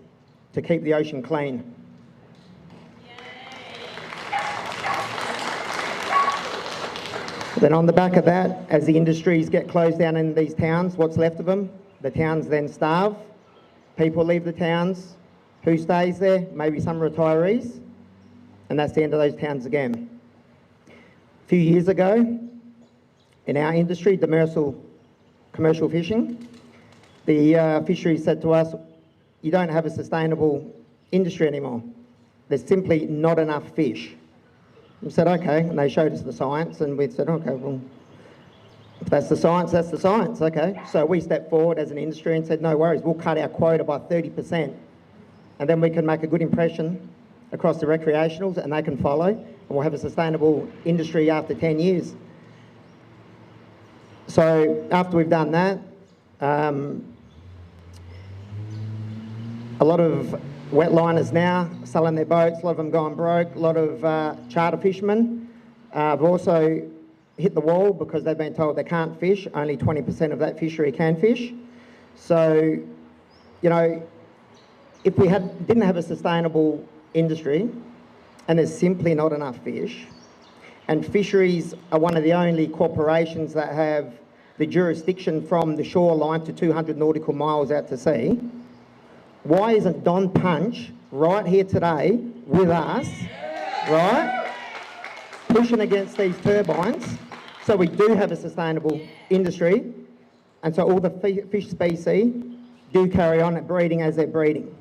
to keep the ocean clean. Then on the back of that, as the industries get closed down in these towns, what's left of them? The towns then starve, people leave the towns. Who stays there? Maybe some retirees, and that's the end of those towns again. A few years ago, in our industry, demersal commercial fishing, the fisheries said to us, you don't have a sustainable industry anymore. There's simply not enough fish. We said, okay, and they showed us the science, and we said, okay, well, if that's the science, that's the science, okay. So we stepped forward as an industry and said, no worries, we'll cut our quota by 30%, and then we can make a good impression across the recreationals, and they can follow, and we'll have a sustainable industry after 10 years. So after we've done that, a lot of wetliners now selling their boats, a lot of them gone broke, a lot of charter fishermen have also hit the wall because they've been told they can't fish, only 20% of that fishery can fish. So, you know, if we didn't have a sustainable industry and there's simply not enough fish, and fisheries are one of the only corporations that have the jurisdiction from the shoreline to 200 nautical miles out to sea, why isn't Don Punch right here today with us, right, pushing against these turbines so we do have a sustainable industry and so all the fish species do carry on at breeding as they're breeding,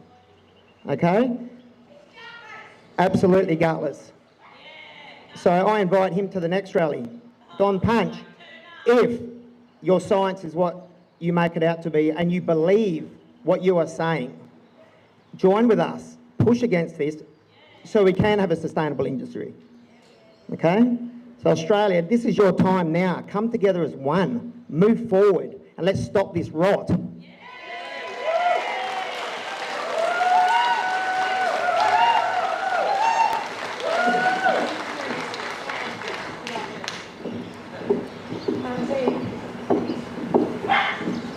okay? Absolutely gutless. So I invite him to the next rally. Don Punch, if your science is what you make it out to be and you believe what you are saying, join with us, push against this so we can have a sustainable industry, okay? So Australia, this is your time now. Come together as one, move forward, and let's stop this rot.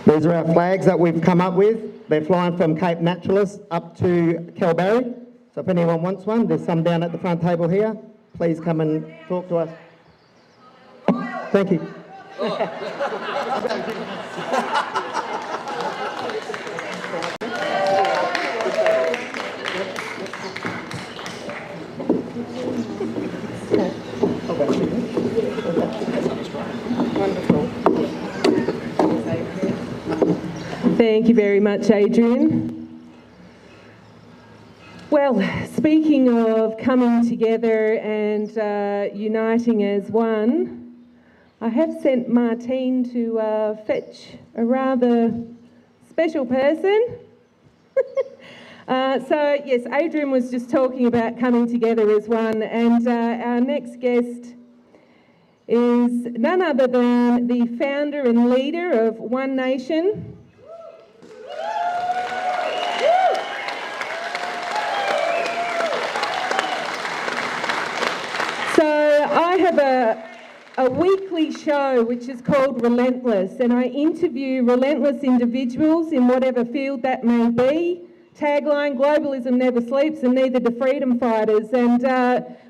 These are our flags that we've come up with. They're flying from Cape Naturalist up to Kalbarri. So if anyone wants one, there's some down at the front table here. Please come and talk to us. Thank you. Thank you very much, Adrian. Well, speaking of coming together and uniting as one, I have sent Martine to fetch a rather special person. So, yes, Adrian was just talking about coming together as one, and our next guest is none other than the founder and leader of One Nation. So I have a weekly show which is called Relentless, and I interview relentless individuals in whatever field that may be. Tagline, globalism never sleeps and neither do freedom fighters. And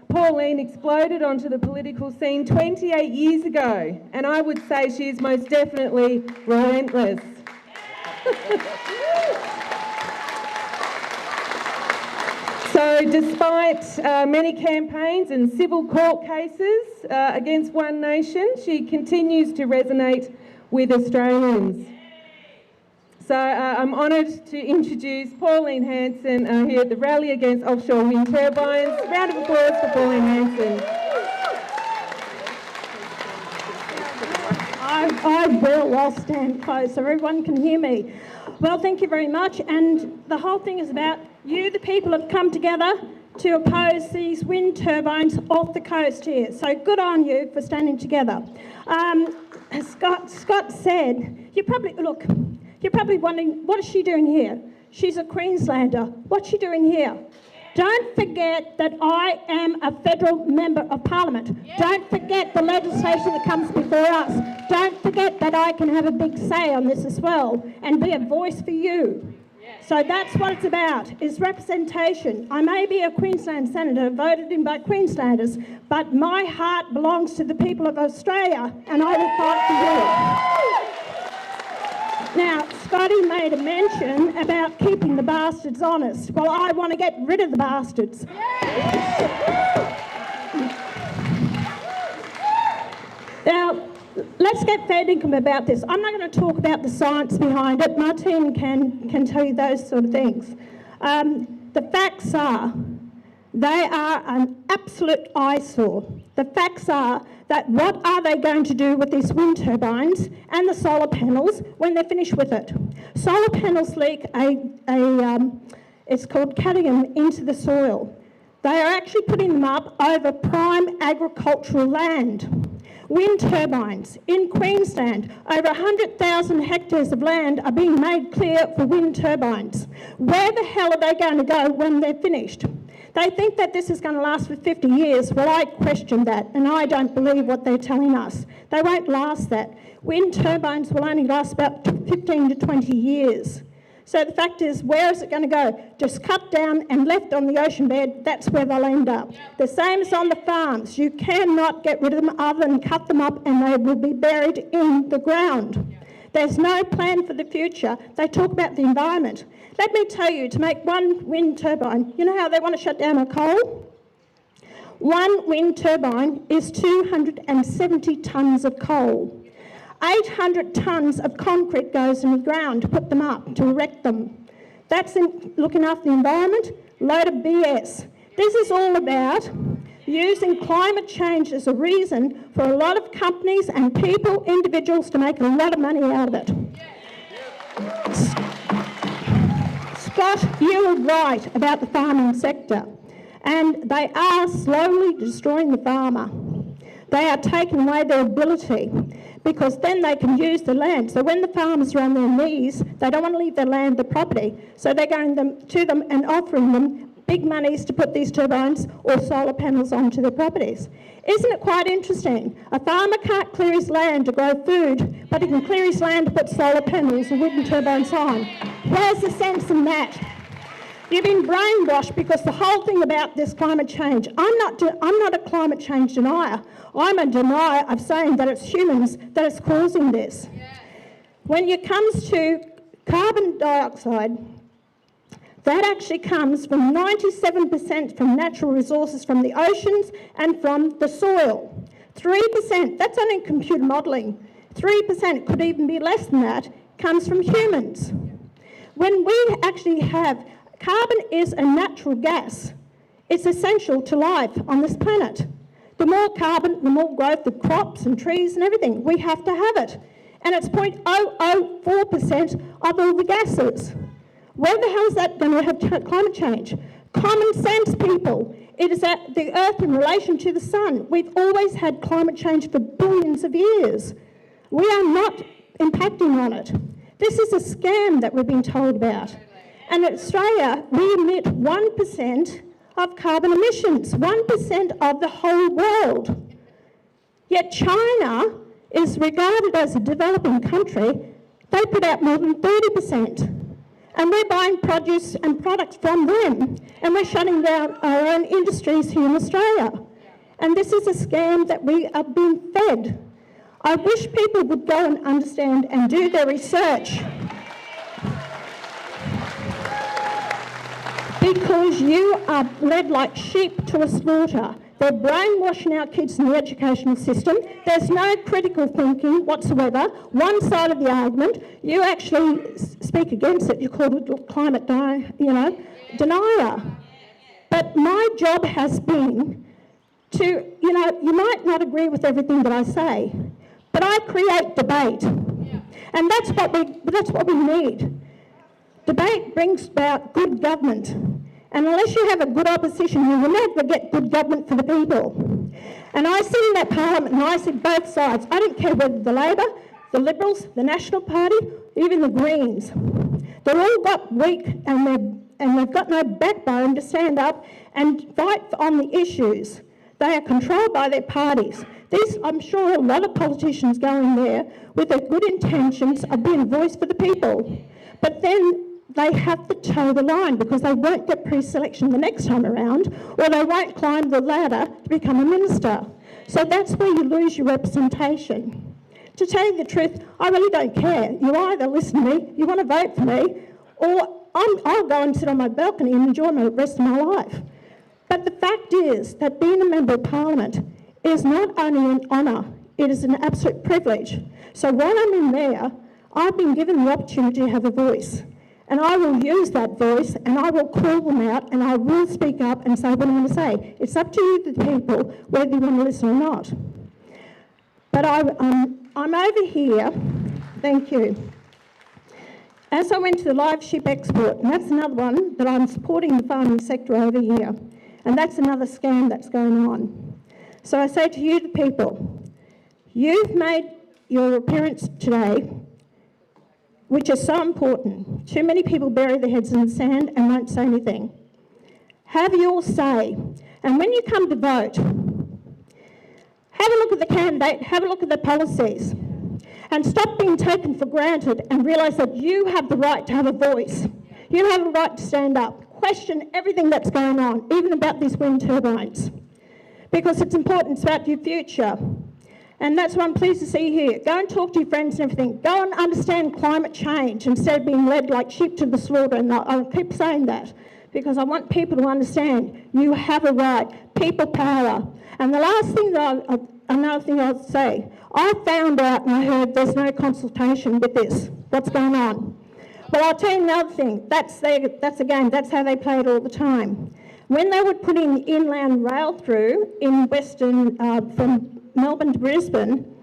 Pauline exploded onto the political scene 28 years ago, and I would say she is most definitely relentless. So despite many campaigns and civil court cases against One Nation, she continues to resonate with Australians. So I'm honoured to introduce Pauline Hanson here at the Rally Against Offshore Wind Turbines. Round of applause for Pauline Hanson. I will, I'll stand close so everyone can hear me. Well, thank you very much, and the whole thing is about you, the people, have come together to oppose these wind turbines off the coast here. So good on you for standing together. As Scott said, you're probably wondering, what is she doing here? She's a Queenslander. What's she doing here? Don't forget that I am a federal member of Parliament. Don't forget the legislation that comes before us. Don't forget that I can have a big say on this as well and be a voice for you. So that's what it's about, is representation. I may be a Queensland senator voted in by Queenslanders, but my heart belongs to the people of Australia, and I will fight for you. Now, Scotty made a mention about keeping the bastards honest. Well, I want to get rid of the bastards. Now, let's get fair dinkum about this. I'm not going to talk about the science behind it. My team can tell you those sort of things. The facts are, they are an absolute eyesore. The facts are that what are they going to do with these wind turbines and the solar panels when they're finished with it? Solar panels leak it's called cadmium into the soil. They are actually putting them up over prime agricultural land. Wind turbines in Queensland, over 100,000 hectares of land are being made clear for wind turbines. Where the hell are they going to go when they're finished? They think that this is going to last for 50 years. Well, I question that, and I don't believe what they're telling us. They won't last that. Wind turbines will only last about 15 to 20 years. So the fact is, where is it going to go? Just cut down and left on the ocean bed, that's where they'll end up. The same as on the farms. You cannot get rid of them other than cut them up and they will be buried in the ground. There's no plan for the future. They talk about the environment. Let me tell you, to make one wind turbine, you know how they want to shut down our coal? One wind turbine is 270 tonnes of coal. 800 tonnes of concrete goes in the ground to put them up, to erect them. That's looking after the environment? Load of BS. This is all about using climate change as a reason for a lot of companies and people, individuals, to make a lot of money out of it. Scott, you were right about the farming sector, and they are slowly destroying the farmer. They are taking away their ability, because then they can use the land. So when the farmers are on their knees, they don't want to leave their land, the property, so they're going to them and offering them big monies to put these turbines or solar panels onto their properties. Isn't it quite interesting? A farmer can't clear his land to grow food, but he can clear his land to put solar panels or wind turbines on. Where's the sense in that? You've been brainwashed, because the whole thing about this climate change, I'm not a climate change denier. I'm a denier of saying that it's humans that is causing this. When it comes to carbon dioxide, that actually comes from 97% from natural resources from the oceans and from the soil. 3%, that's only computer modelling. 3%, could even be less than that, comes from humans. When we actually have, carbon is a natural gas. It's essential to life on this planet. The more carbon, the more growth of crops and trees and everything. We have to have it. And it's 0.004% of all the gases. Where the hell is that going to have climate change? Common sense, people. It is at the Earth in relation to the sun. We've always had climate change for billions of years. We are not impacting on it. This is a scam that we're being told about. And in Australia, we emit 1% of carbon emissions, 1% of the whole world. Yet China is regarded as a developing country. They put out more than 30%. And we're buying produce and products from them. And we're shutting down our own industries here in Australia. And this is a scam that we are being fed. I wish people would go and understand and do their research. Because you are led like sheep to a slaughter. They're brainwashing our kids in the educational system. There's no critical thinking whatsoever. One side of the argument, you actually speak against it. You call it climate denier. But my job has been to, you might not agree with everything that I say, but I create debate. And that's what we need. Debate brings about good government. And unless you have a good opposition, you will never get good government for the people. And I sit in that parliament and I see both sides. I don't care whether the Labor, the Liberals, the National Party, even the Greens. They're all got weak and they've got no backbone to stand up and fight on the issues. They are controlled by their parties. I'm sure a lot of politicians go in there with their good intentions of being a voice for the people. But then they have to toe the line because they won't get pre-selection the next time around, or they won't climb the ladder to become a minister. So that's where you lose your representation. To tell you the truth, I really don't care. You either listen to me, you want to vote for me, or I'll go and sit on my balcony and enjoy the rest of my life. But the fact is that being a member of Parliament is not only an honour, it is an absolute privilege. So while I'm in there, I've been given the opportunity to have a voice. And I will use that voice and I will call them out and I will speak up and say what I'm going to say. It's up to you, the people, whether you want to listen or not. But I'm over here, thank you. As I went to the live sheep export, and that's another one that I'm supporting the farming sector over here, and that's another scam that's going on. So I say to you, the people, you've made your appearance today, which is so important. Too many people bury their heads in the sand and won't say anything. Have your say. And when you come to vote, have a look at the candidate, have a look at the policies, and stop being taken for granted and realise that you have the right to have a voice. You have a right to stand up. Question everything that's going on, even about these wind turbines, because it's important, it's about your future. And that's what I'm pleased to see here. Go and talk to your friends and everything. Go and understand climate change instead of being led like sheep to the slaughter. And I'll keep saying that because I want people to understand you have a right, people power. And the last thing another thing I'll say, I found out and I heard there's no consultation with this. What's going on? Well, I'll tell you another thing. That's how they play it all the time. When they were putting the inland rail through in Western, from Melbourne to Brisbane,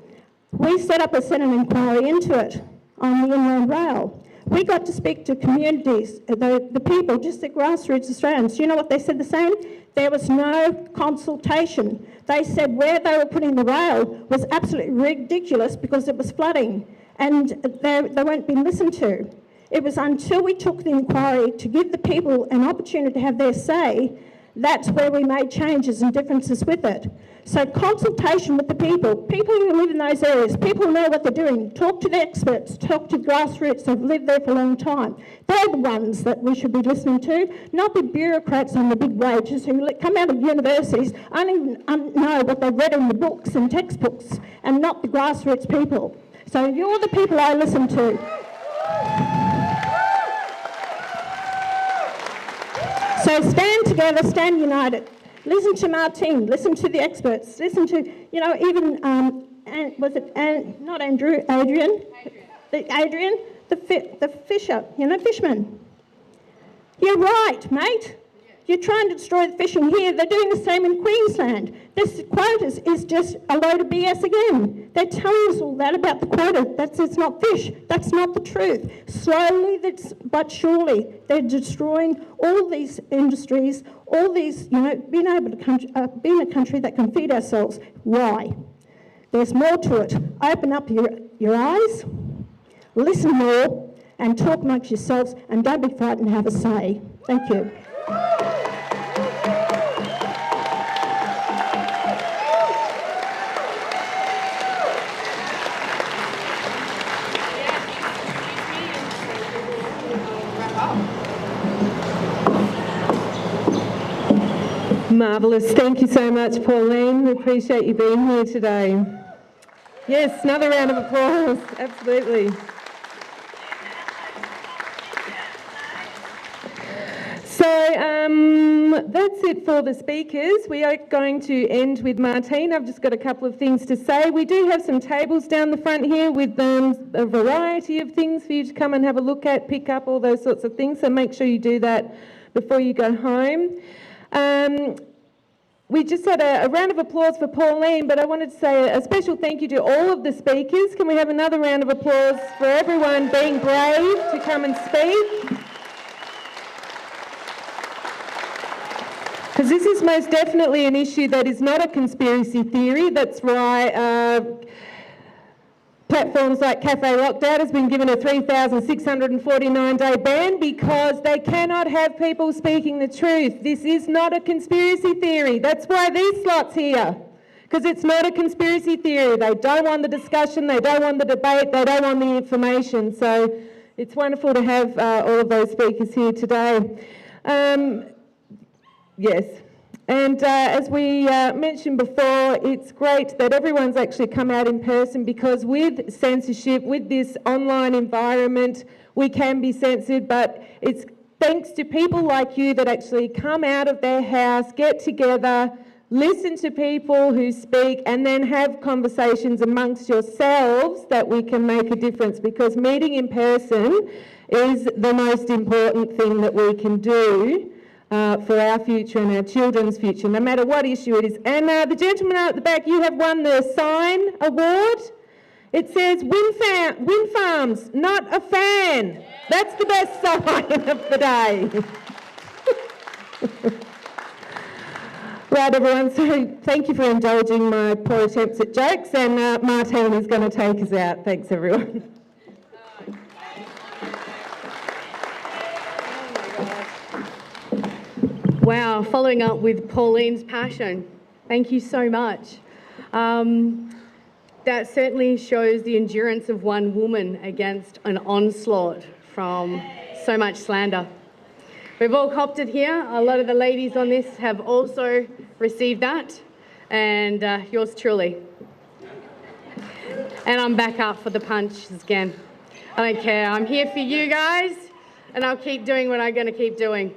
we set up a Senate inquiry into it on the inland rail. We got to speak to communities, the people, just the grassroots Australians. You know what they said the same? There was no consultation. They said where they were putting the rail was absolutely ridiculous because it was flooding and they weren't being listened to. It was until we took the inquiry to give the people an opportunity to have their say, that's where we made changes and differences with it. So consultation with the people who live in those areas, people who know what they're doing, talk to the experts, talk to the grassroots who've lived there for a long time. They're the ones that we should be listening to, not the bureaucrats on the big wages who come out of universities, only know what they've read in the books and textbooks, and not the grassroots people. So you're the people I listen to. So stand together, stand united. Listen to Martine, listen to the experts, listen to, even, Adrian, the fisher, fishman. You're right, mate. You're trying to destroy the fishing here. They're doing the same in Queensland. This quota is just a load of BS again. They're telling us all that about the quota. It's not fish. That's not the truth. Slowly but surely, they're destroying all these industries, all these, being able to being a country that can feed ourselves. Why? There's more to it. Open up your eyes, listen more, and talk amongst yourselves, and don't be frightened to have a say. Thank you. Marvellous. Thank you so much, Pauline. We appreciate you being here today. Yes, another round of applause. Absolutely. So that's it for the speakers. We are going to end with Martine. I've just got a couple of things to say. We do have some tables down the front here with a variety of things for you to come and have a look at, pick up, all those sorts of things. So make sure you do that before you go home. We just had a round of applause for Pauline, but I wanted to say a special thank you to all of the speakers. Can we have another round of applause for everyone being brave to come and speak? Because this is most definitely an issue that is not a conspiracy theory. That's why platforms like Cafe Lockdown has been given a 3,649-day ban, because they cannot have people speaking the truth. This is not a conspiracy theory. That's why these slots here, because it's not a conspiracy theory. They don't want the discussion, they don't want the debate, they don't want the information. So it's wonderful to have all of those speakers here today. Yes. And as we mentioned before, it's great that everyone's actually come out in person, because with censorship, with this online environment, we can be censored, but it's thanks to people like you that actually come out of their house, get together, listen to people who speak, and then have conversations amongst yourselves that we can make a difference, because meeting in person is the most important thing that we can do for our future and our children's future, no matter what issue it is. And the gentleman out at the back, you have won the sign award. It says Wind Farms, not a fan. That's the best sign of the day. Right, everyone, so thank you for indulging my poor attempts at jokes, and Martine is going to take us out. Thanks, everyone. Wow, following up with Pauline's passion. Thank you so much. That certainly shows the endurance of one woman against an onslaught from so much slander. We've all copped it here. A lot of the ladies on this have also received that, and yours truly. And I'm back up for the punches again. I don't care. I'm here for you guys, and I'll keep doing what I'm going to keep doing.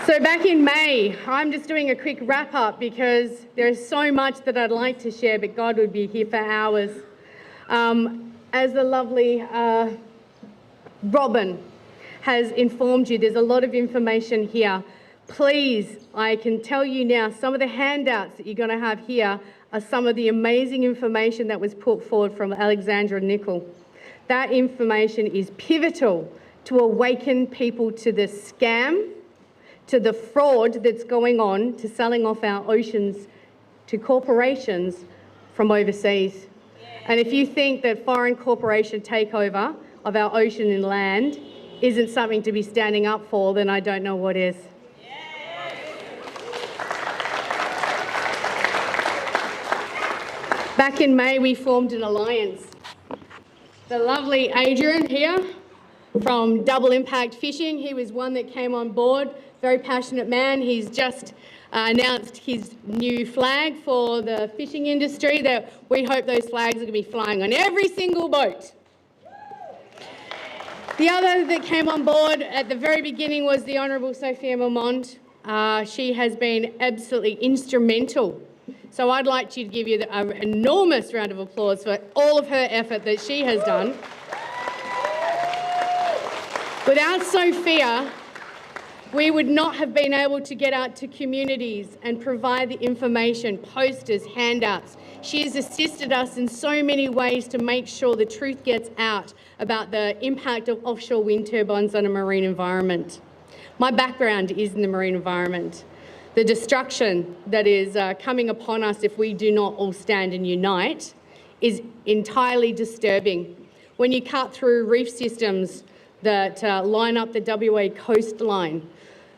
So back in May, I'm just doing a quick wrap up because there's so much that I'd like to share, but God would be here for hours. As the lovely Robin has informed you, there's a lot of information here. Please, I can tell you now, some of the handouts that you're going to have here are some of the amazing information that was put forward from Alexandra Nicol. That information is pivotal to awaken people to the scam, to the fraud that's going on, to selling off our oceans to corporations from overseas. And if you think that foreign corporation takeover of our ocean and land isn't something to be standing up for, then I don't know what is. Back in May, we formed an alliance. The lovely Adrian here from Double Impact Fishing, he was one that came on board. Very passionate man. He's just announced his new flag for the fishing industry, that we hope those flags are going to be flying on every single boat. The other that came on board at the very beginning was the Honourable Sophia Marmont. She has been absolutely instrumental. So I'd like you to give you an enormous round of applause for all of her effort that she has done. Without Sophia, we would not have been able to get out to communities and provide the information, posters, handouts. She has assisted us in so many ways to make sure the truth gets out about the impact of offshore wind turbines on a marine environment. My background is in the marine environment. The destruction that is coming upon us if we do not all stand and unite is entirely disturbing. When you cut through reef systems that line up the WA coastline,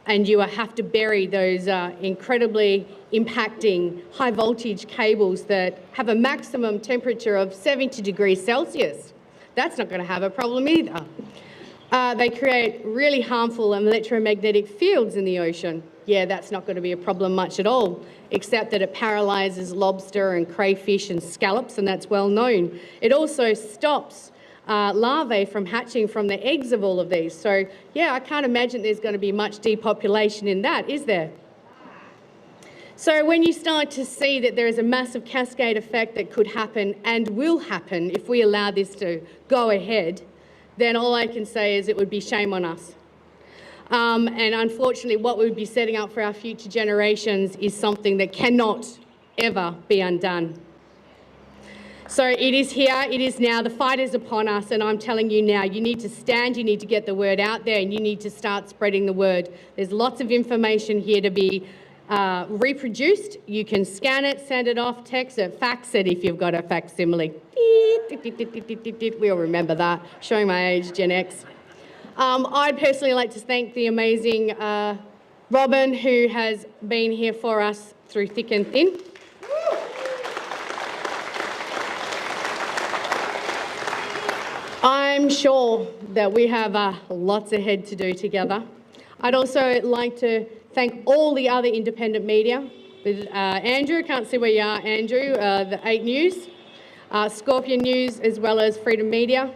and you have to bury those incredibly impacting high voltage cables that have a maximum temperature of 70 degrees Celsius. That's not going to have a problem either. They create really harmful electromagnetic fields in the ocean. Yeah, that's not going to be a problem much at all, except that it paralyses lobster and crayfish and scallops, and that's well known. It also stops larvae from hatching from the eggs of all of these. So, yeah, I can't imagine there's going to be much depopulation in that, is there? So when you start to see that there is a massive cascade effect that could happen and will happen if we allow this to go ahead, then all I can say is it would be shame on us. And unfortunately, what we would be setting up for our future generations is something that cannot ever be undone. So it is here, it is now, the fight is upon us, and I'm telling you now, you need to stand, you need to get the word out there, and you need to start spreading the word. There's lots of information here to be reproduced. You can scan it, send it off, text it, fax it if you've got a facsimile. We all remember that, showing my age, Gen X. I'd personally like to thank the amazing Robin, who has been here for us through thick and thin. I'm sure that we have lots ahead to do together. I'd also like to thank all the other independent media. Andrew, can't see where you are, Andrew, the 8 News, Scorpion News, as well as Freedom Media.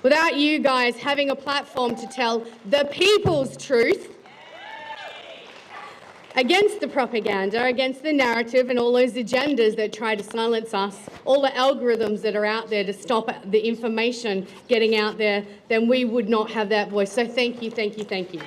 Without you guys having a platform to tell the people's truth against the propaganda, against the narrative and all those agendas that try to silence us, all the algorithms that are out there to stop the information getting out there, then we would not have that voice. So thank you, thank you, thank you.